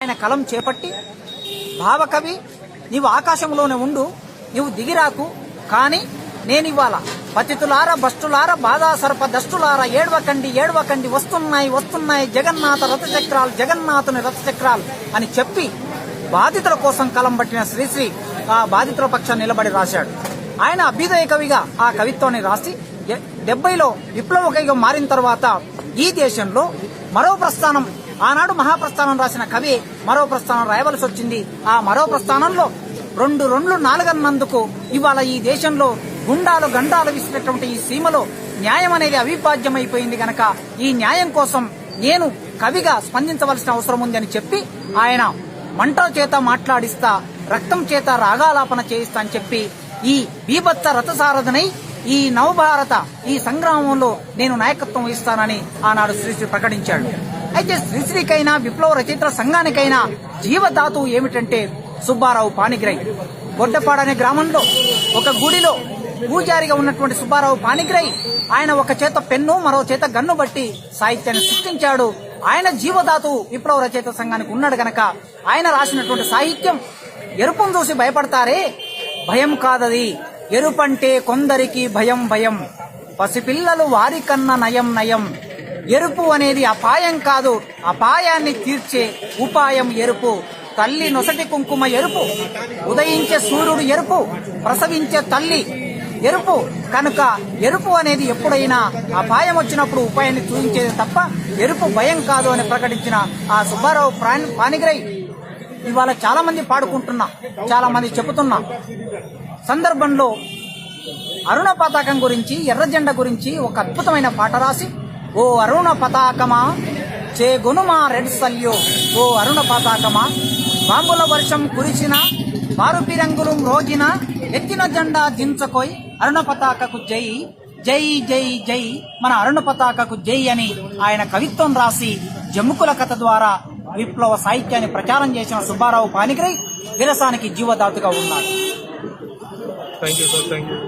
ఆయన కలం చేపట్టి భావకవి నీవు ఆకాశంలోనే ఉండు, నీవు దిగిరాకు, కానీ నేనివ్వాల పతితులార భ్రష్టులార బాధా సర్ప దష్టులార ఏడవకండి ఏడవకండి వస్తున్నాయి వస్తున్నాయి జగన్నాథ రథచక్రాలు జగన్నాథుని రథచక్రాలు అని చెప్పి బాధితుల కోసం కలం పట్టిన శ్రీశ్రీ ఆ బాధితుల పక్షాన్ని నిలబడి రాశాడు. ఆయన అభ్యుదయ కవిగా ఆ కవిత్వాన్ని రాసి 70లో విప్లవ కవిగా మారిన తర్వాత ఈ దేశంలో మరో ప్రస్థానం, ఆనాడు మహాప్రస్థానం రాసిన కవి మరో ప్రస్థానం రాయవలసి వచ్చింది. ఆ మరో ప్రస్థానంలో 2 రెండ్లు 4 అన్నందుకు ఇవాళ ఈ దేశంలో గుండాలు గండాలు విసినటువంటి ఈ సీమలో న్యాయం అనేది అవిభాజ్యమైపోయింది గనక ఈ న్యాయం కోసం నేను కవిగా స్పందించవలసిన అవసరం ఉంది అని చెప్పి ఆయన మంట చేత మాట్లాడిస్తా, రక్తం చేత రాగాలాపన చేయిస్తా అని చెప్పి ఈ బీభత్స రథసారథనై ఈ నవభారత ఈ సంగ్రామంలో నేను నాయకత్వం వహిస్తానని ఆనాడు శ్రీశ్రీ ప్రకటించాడు. అయితే శ్రీశ్రీకైనా విప్లవ రచయితల సంఘానికైనా జీవధాతు ఏమిటంటే సుబ్బారావు పాణిగ్రహి. గొడ్డపాడు అనే గ్రామంలో ఒక గుడిలో పూజారిగా ఉన్నటువంటి సుబ్బారావు పాణిగ్రహి ఆయన ఒక చేత పెన్ను మరో చేత గన్ను బట్టి సాహిత్యాన్ని సృష్టించాడు. ఆయన జీవధాతు విప్లవ రచయిత సంఘానికి ఉన్నాడు గనక ఆయన రాసినటువంటి సాహిత్యం ఎరుపును చూసి భయపడతారే, భయం కాదది, ఎరుపంటే కొందరికి భయం భయం, పసిపిల్లలు వారికన్నా నయం నయం, ఎరుపు అనేది అపాయం కాదు, అపాయాన్ని తీర్చే ఉపాయం ఎరుపు, తల్లి నొసటి కుంకుమ ఎరుపు, ఉదయించే సూర్యుడు ఎరుపు, ప్రసవించే తల్లి ఎరుపు, కనుక ఎరుపు అనేది ఎప్పుడైనా అపాయం వచ్చినప్పుడు ఉపాయాన్ని చూపించేది తప్ప ఎరుపు భయం కాదు అని ప్రకటించిన ఆ సుబ్బారావు పాణిగ్రహి ఇవాళ చాలా మంది పాడుకుంటున్నా, చాలా మంది చెబుతున్నా సందర్భంలో అరుణ పతాకం గురించి, ఎర్ర జెండా గురించి ఒక అద్భుతమైన పాట రాసి, ఓ అరుణ పతాకమా చే గునుమా రెడ్ సల్యో, ఓ అరుణ పతాకమా బాంబుల వర్షం కురిసిన బారుపి రంగులు రోగిన ఎత్తిన జెండా దించకోయ్ అరుణ పతాకకు జై జై జై జై, మన అరుణ పతాకకు జై అని ఆయన కవిత్వం రాసి జమ్ముకుల కథ ద్వారా విప్లవ సాహిత్యాన్ని ప్రచారం చేసిన సుబ్బారావు పాణిగ్రహి విరసానికి జీవదాతుగా ఉన్నాడు. Thank you sir, thank you.